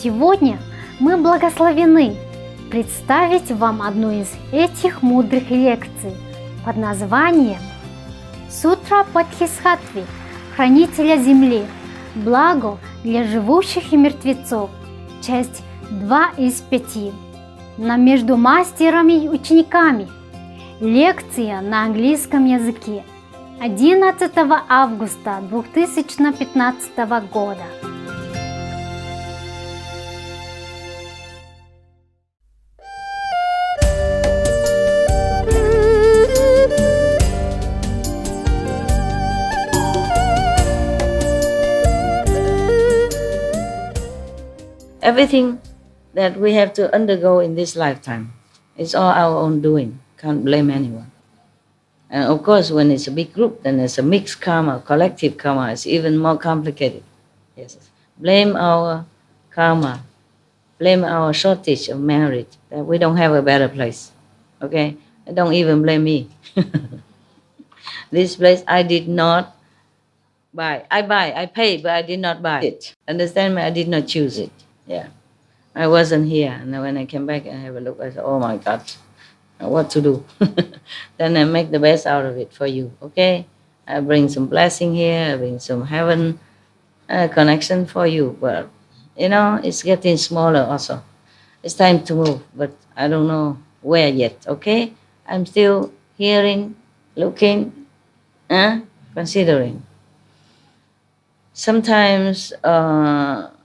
Сегодня мы благословены представить вам одну из этих мудрых лекций под названием «Сутра Бодхисаттвы, хранителя земли, благо для живущих и мертвецов», часть 2 из 5, между мастерами и учениками. Лекция на английском языке 11 августа 2015 года. Everything that we have to undergo in this lifetime, it's all our own doing. Can't blame anyone. And of course, when it's a big group, then there's a mixed karma, collective karma. It's even more complicated. Yes. Blame our karma. Blame our shortage of merit, that we don't have a better place. Okay? And don't even blame me. This place I did not buy. I paid, but I did not buy it. Understand me? I did not choose it. Yeah. I wasn't here. And then when I came back and have a look, I said, oh my God, what to do? Then I make the best out of it for you, okay? I bring some blessing here, I bring some heaven connection for you. But, you know, it's getting smaller also. It's time to move, but I don't know where yet, okay? I'm still hearing, looking, considering. Sometimes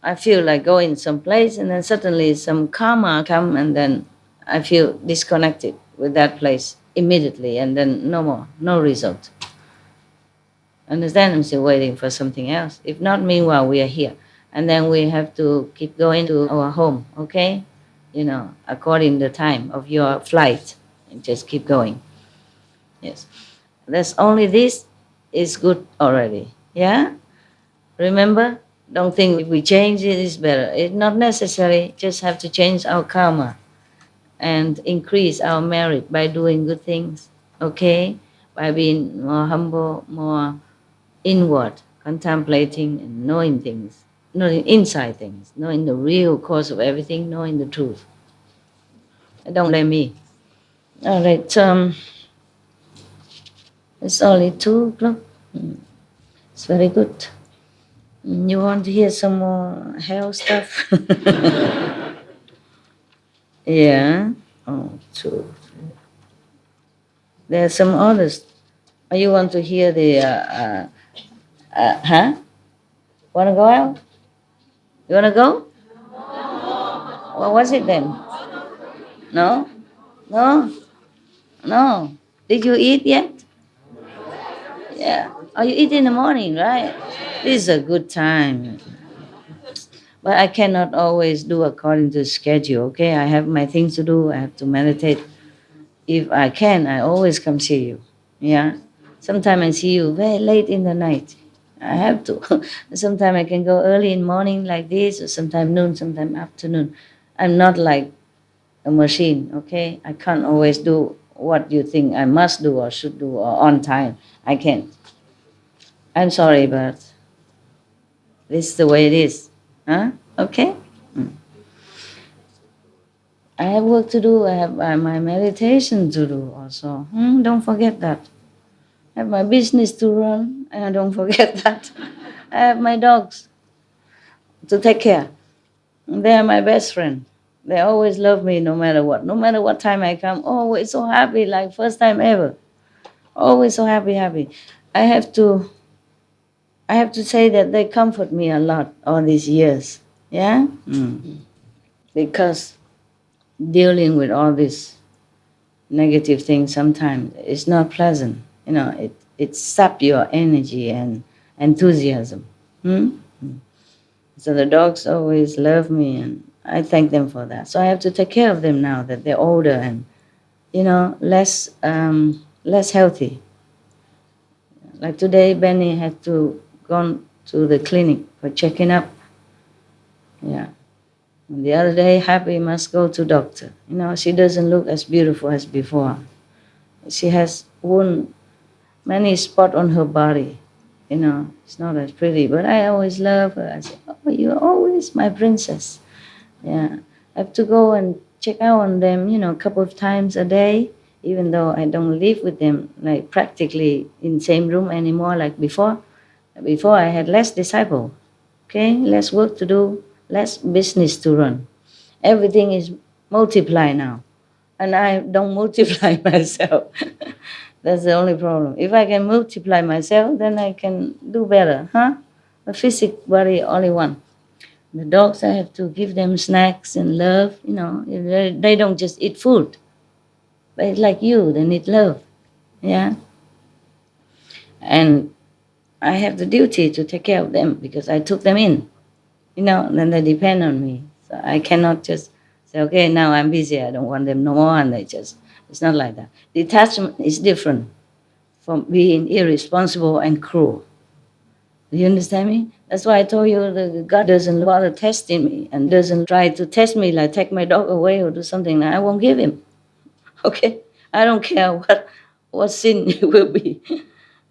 I feel like going someplace and then suddenly some karma come and then I feel disconnected with that place immediately and then no more, no result. Understand? I'm still waiting for something else. If not, meanwhile, we are here. And then we have to keep going to our home, okay? You know, according to the time of your flight. And just keep going. Yes. That's only this is good already. Yeah? Remember? Don't think if we change it, it's better. It's not necessary. Just have to change our karma and increase our merit by doing good things, okay? By being more humble, more inward, contemplating and knowing things, knowing inside things, knowing the real cause of everything, knowing the truth. Don't blame me. All right, it's only 2 o'clock. It's very good. You want to hear some more hell stuff? Yeah. 1, 2, 3. There are some others. Oh, you want to hear the, Want to go out? You want to go? What was it then? No? No? No. Did you eat yet? Yeah. Oh, you eat in the morning, right? This is a good time. But I cannot always do according to schedule, okay? I have my things to do. I have to meditate. If I can, I always come see you. Yeah? Sometimes I see you very late in the night. I have to. Sometimes I can go early in the morning like this, or sometimes noon, sometimes afternoon. I'm not like a machine, okay? I can't always do what you think I must do or should do or on time. I can't. I'm sorry, but this is the way it is. Huh? Okay? I have work to do. I have my meditation to do also. Don't forget that. I have my business to run, and don't forget that. I have my dogs to take care. They are my best friend. They always love me no matter what. No matter what time I come, always so happy, like first time ever. Always so happy. I have to say that they comfort me a lot all these years. Yeah? Because dealing with all these negative things sometimes is not pleasant. You know, it saps your energy and enthusiasm. So the dogs always love me and I thank them for that. So I have to take care of them now that they're older and, you know, less healthy. Like today, Benny had to go to the clinic for checking up. Yeah. And the other day, Happy must go to doctor. You know, she doesn't look as beautiful as before. She has many spots on her body. You know, it's not as pretty, but I always love her. I say, oh, you're always my princess. Yeah, I have to go and check out on them, a couple of times a day, even though I don't live with them like practically in same room anymore like before. Before I had less disciple, okay, less work to do, less business to run. Everything is multiply now, and I don't multiply myself. That's the only problem. If I can multiply myself, then I can do better, huh? The physical body only one. The dogs, I have to give them snacks and love. They don't just eat food, but it's like you, they need love, yeah. And I have the duty to take care of them because I took them in, then they depend on me. So I cannot just say, okay, now I'm busy, I don't want them no more, and it's not like that. Detachment is different from being irresponsible and cruel. Do you understand me? That's why I told you that God doesn't bother testing me and doesn't try to test me like take my dog away or do something that I won't give him. Okay? I don't care what sin it will be.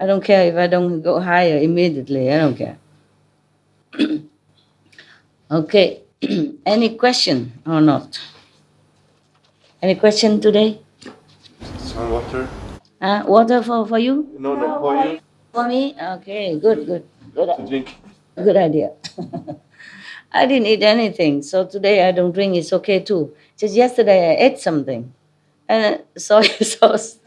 I don't care if I don't go higher immediately. I don't care. Okay. Any question or not? Any question today? Some water? Water for you? No, for you. For me? Okay, good. To drink. Good idea. I didn't eat anything, so today I don't drink. It's okay too. Just yesterday I ate something, and soy sauce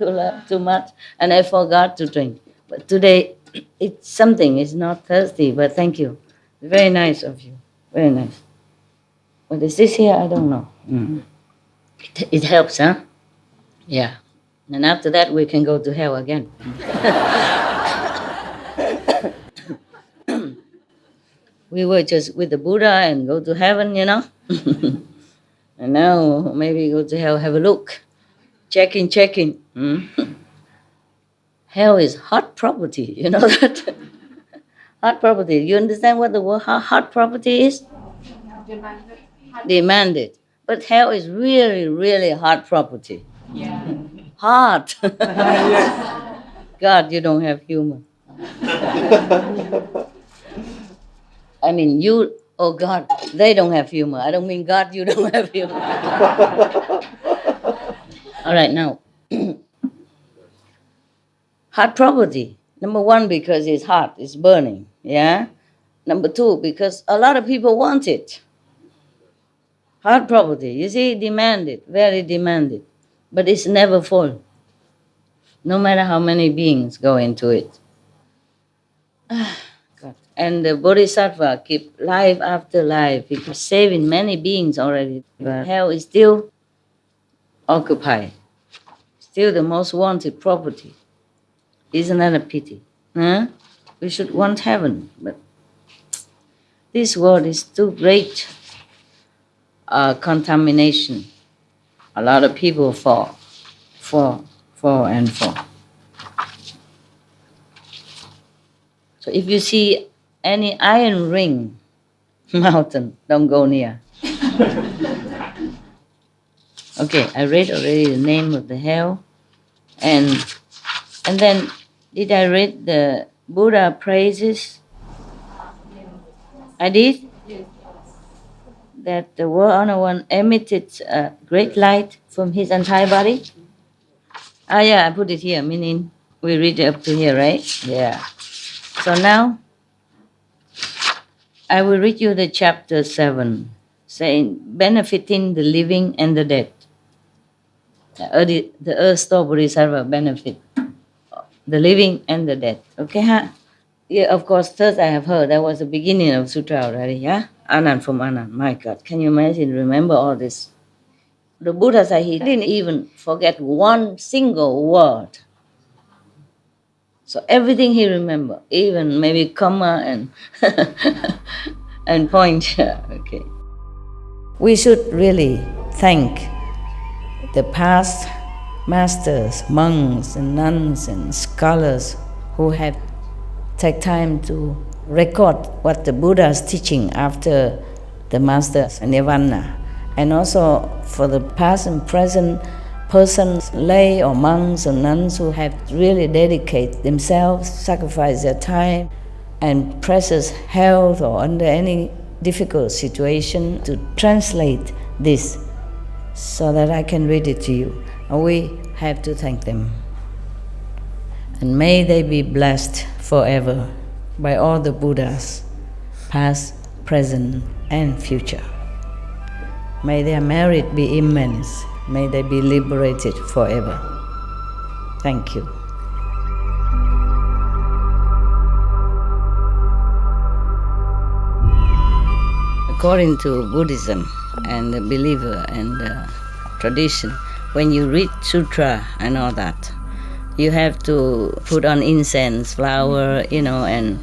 too much, and I forgot to drink. But today it's something. It's not thirsty, but thank you. Very nice of you. Very nice. What is this here? I don't know. It helps, huh? Yeah. And after that we can go to hell again. We were just with the Buddha and go to heaven, And now maybe go to hell, have a look. Checking. Hell is hot property, you know that? Hot property. You understand what the word hot property is? Demanded. But hell is really, really hot property. Yeah. Hot. God, you don't have humor. I mean, you, oh God, they don't have humor. I don't mean God, you don't have humor. All right, now. Hot property. Number one, because it's hot, it's burning, yeah? Number two, because a lot of people want it. Hot property, you see, demanded, very demanded. But it's never full, no matter how many beings go into it. God. And the Bodhisattva keep life after life. He keeps saving many beings already. But hell is still occupied. Still the most wanted property. Isn't that a pity? Huh? We should want heaven. But this world is too great contamination. A lot of people fall. So if you see any iron ring mountain, don't go near. Okay, I read already the name of the hell. And then did I read the Buddha praises? I did? That the World Honor One emitted a great light from his entire body? Yeah, I put it here, meaning we read it up to here, right? Yeah. So now, I will read you the chapter 7, saying, benefiting the living and the dead. The earth store Bodhisattva benefit the living and the dead. Okay, huh? Yeah, of course, first I have heard that was the beginning of Sutra already, yeah? Anand from Anand, my God, can you imagine, remember all this? The Buddha said he didn't even forget one single word. So everything he remembered, even maybe comma and and point. Okay. We should really thank the past masters, monks and nuns and scholars who have taken time to record what the Buddha is teaching after the master's nirvana. And also for the past and present persons, lay or monks or nuns who have really dedicated themselves, sacrificed their time and precious health or under any difficult situation to translate this so that I can read it to you. And we have to thank them. And may they be blessed forever by all the Buddhas, past, present, and future. May their merit be immense. May they be liberated forever. Thank you. According to Buddhism and the believer and the tradition, when you read sutra and all that, you have to put on incense, flower, and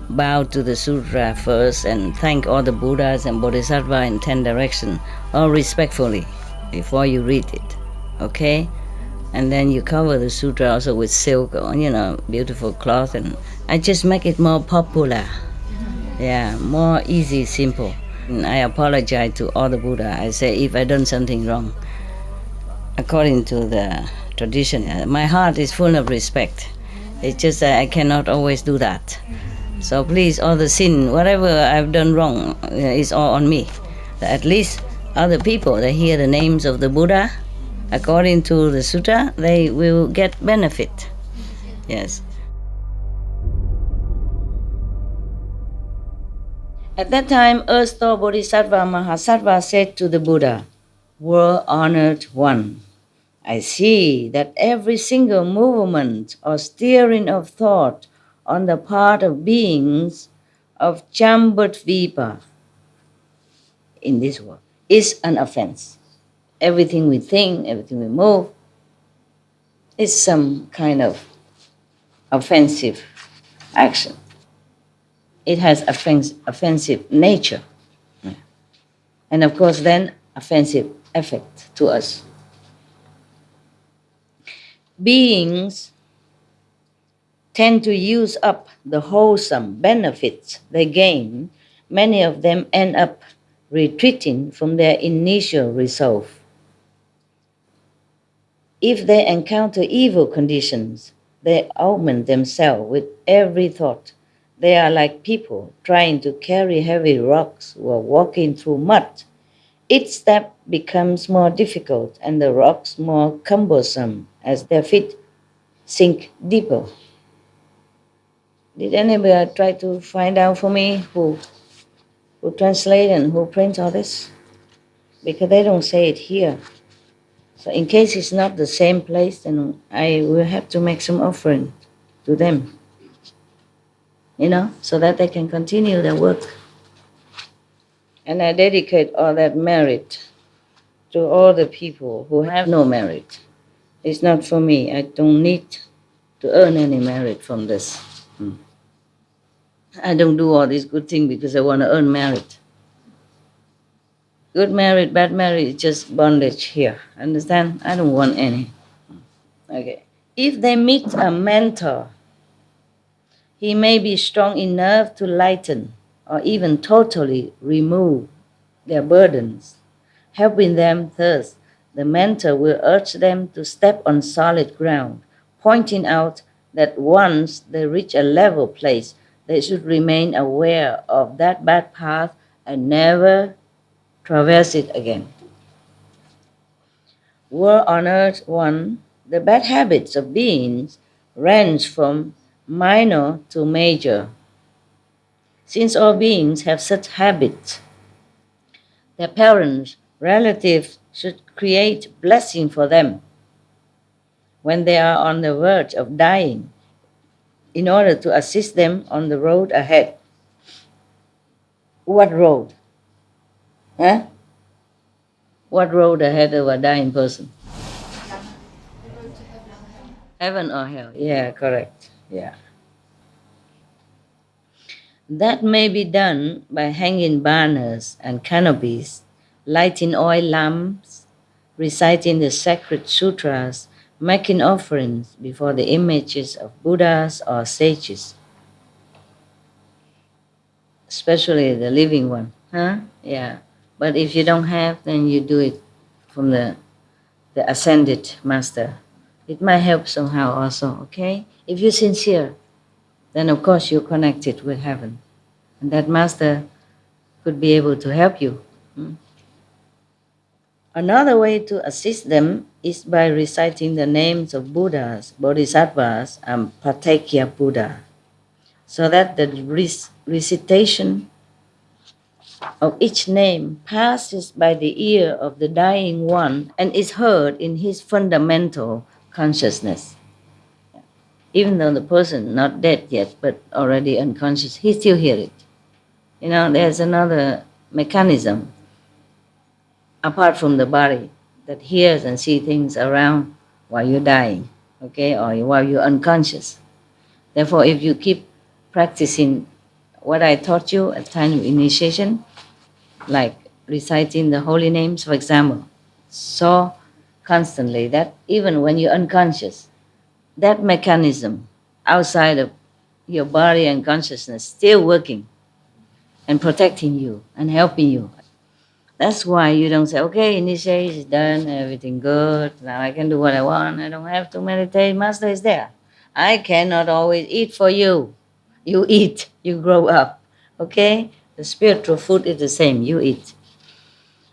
bow to the sutra first and thank all the Buddhas and Bodhisattva in 10 directions, all respectfully, before you read it, okay? And then you cover the sutra also with silk or, beautiful cloth, and I just make it more popular. Yeah, more easy, simple. And I apologize to all the Buddha. I say if I done something wrong, according to the tradition, my heart is full of respect. It's just that I cannot always do that. So please, all the sin, whatever I've done wrong, is all on me. At least other people, they hear the names of the Buddha, according to the sutta, they will get benefit. Yes. At that time, Earth-Star Bodhisattva Mahasattva said to the Buddha, "World-honored one, I see that every single movement or steering of thought on the part of beings of Jambudvipa in this world is an offense. Everything we think, everything we move is some kind of offensive action. It has offensive nature. And of course then offensive effect to us. Beings tend to use up the wholesome benefits they gain. Many of them end up retreating from their initial resolve. If they encounter evil conditions, they augment themselves with every thought. They are like people trying to carry heavy rocks or walking through mud. Each step becomes more difficult and the rocks more cumbersome as their feet sink deeper." Did anybody try to find out for me who translate and who prints all this? Because they don't say it here. So in case it's not the same place, then I will have to make some offering to them, so that they can continue their work. And I dedicate all that merit to all the people who have no merit. It's not for me. I don't need to earn any merit from this. I don't do all these good things because I want to earn merit. Good merit, bad merit is just bondage here. Understand? I don't want any. Okay. If they meet a mentor, he may be strong enough to lighten or even totally remove their burdens. Helping them thus, the mentor will urge them to step on solid ground, pointing out that once they reach a level place, they should remain aware of that bad path and never traverse it again. World-honored one, the bad habits of beings range from minor to major. Since all beings have such habits, their parents, relatives should create blessing for them when they are on the verge of dying in order to assist them on the road ahead. What road? Huh? What road ahead of a dying person? Heaven or hell? Yeah, correct. Yeah. That may be done by hanging banners and canopies, lighting oil lamps, reciting the sacred sutras, making offerings before the images of Buddhas or sages, especially the living one. Huh? Yeah. But if you don't have, then you do it from the ascended master. It might help somehow also, okay? If you're sincere, then of course you're connected with heaven. And that master could be able to help you. Another way to assist them is by reciting the names of Buddhas, Bodhisattvas, and Patekya Buddha, so that the recitation of each name passes by the ear of the dying one and is heard in his fundamental consciousness. Even though the person not dead yet but already unconscious, he still hear it. There's another mechanism apart from the body that hears and sees things around while you're dying, okay, or while you're unconscious. Therefore, if you keep practicing what I taught you at time of initiation, like reciting the holy names, for example, so constantly that even when you're unconscious, that mechanism outside of your body and consciousness still working and protecting you and helping you. That's why you don't say, okay, initiation is done, everything good, now I can do what I want, I don't have to meditate, Master is there. I cannot always eat for you. You eat, you grow up, okay? The spiritual food is the same, you eat.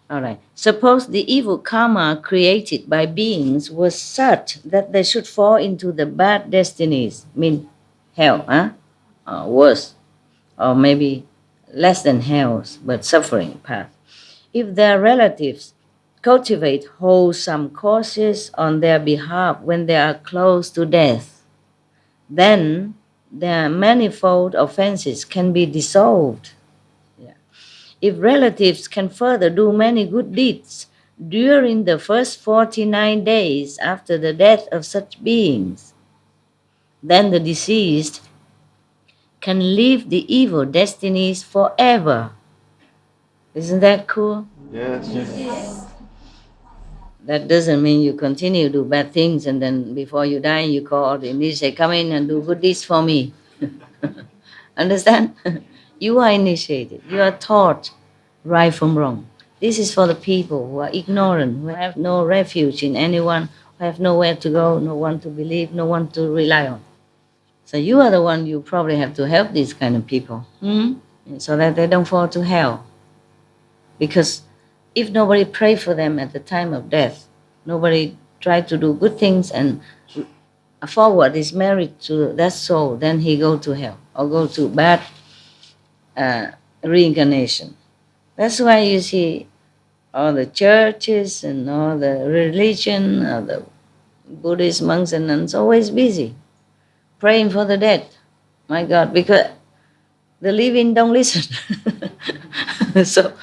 All right. Suppose the evil karma created by beings was such that they should fall into the bad destinies, mean hell, or worse, or maybe less than hell's, but suffering path. If their relatives cultivate wholesome causes on their behalf when they are close to death, then their manifold offenses can be dissolved. If relatives can further do many good deeds during the first 49 days after the death of such beings, then the deceased can leave the evil destinies forever. Isn't that cool? Yes. That doesn't mean you continue to do bad things and then before you die you call all the initiates, come in and do good deeds for me. Understand? You are initiated. You are taught right from wrong. This is for the people who are ignorant, who have no refuge in anyone, who have nowhere to go, no one to believe, no one to rely on. So you are the one you probably have to help these kind of people, so that they don't fall to hell. Because if nobody pray for them at the time of death, nobody try to do good things and forward his merit to that soul, then he go to hell or go to bad reincarnation. That's why you see all the churches and all the religion, all the Buddhist monks and nuns always busy praying for the dead. My God, because the living don't listen. So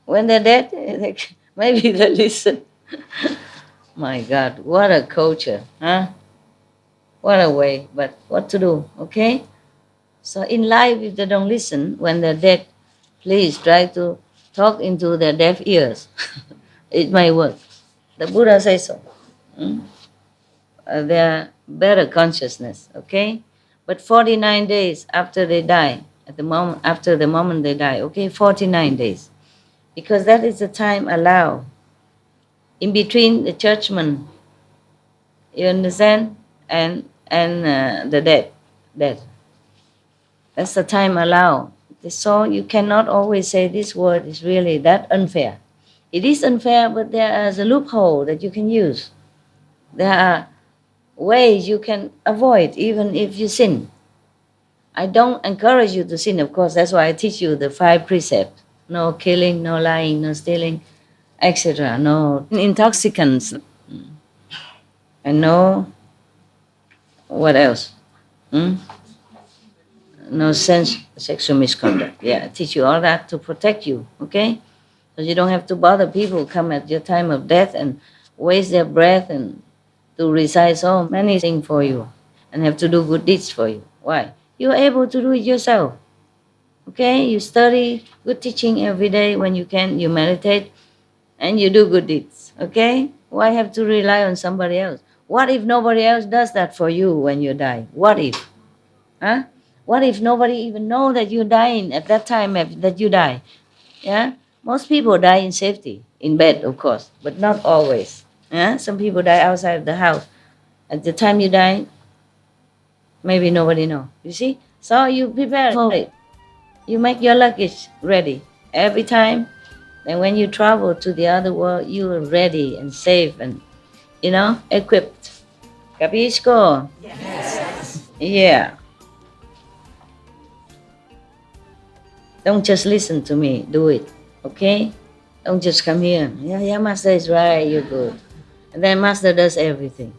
when they're dead, maybe they listen. My God, what a culture, huh? What a way, but what to do, okay? So in life, if they don't listen, when they're dead, please try to talk into their deaf ears. It might work. The Buddha says so. Their better consciousness, okay? But 49 days after they die, after the moment they die, okay, 49 days. Because that is the time allowed in between the judgment, you understand, and the death. That's the time allowed. So you cannot always say this word is really that unfair. It is unfair, but there is a loophole that you can use. There are ways you can avoid even if you sin. I don't encourage you to sin, of course. That's why I teach you the 5 precepts. No killing, no lying, no stealing, etc. No intoxicants. And no, what else? No sexual misconduct. Yeah, I teach you all that to protect you, okay? So you don't have to bother people who come at your time of death and waste their breath and to recite so many things for you and have to do good deeds for you. Why? You're able to do it yourself. Okay? You study good teaching every day when you can, you meditate, and you do good deeds. Okay? Why have to rely on somebody else? What if nobody else does that for you when you die? What if? Huh? What if nobody even know that you're dying at that time that you die? Yeah? Most people die in safety, in bed, of course, but not always. Yeah? Some people die outside the house. At the time you die, maybe nobody know. You see? So you prepare for it. You make your luggage ready. every time. And when you travel to the other world, you are ready and safe and, equipped. Capisco? Yes. Yeah. Don't just listen to me. Do it. Okay? Don't just come here. Yeah, Master is right. You're good. And then Master does everything.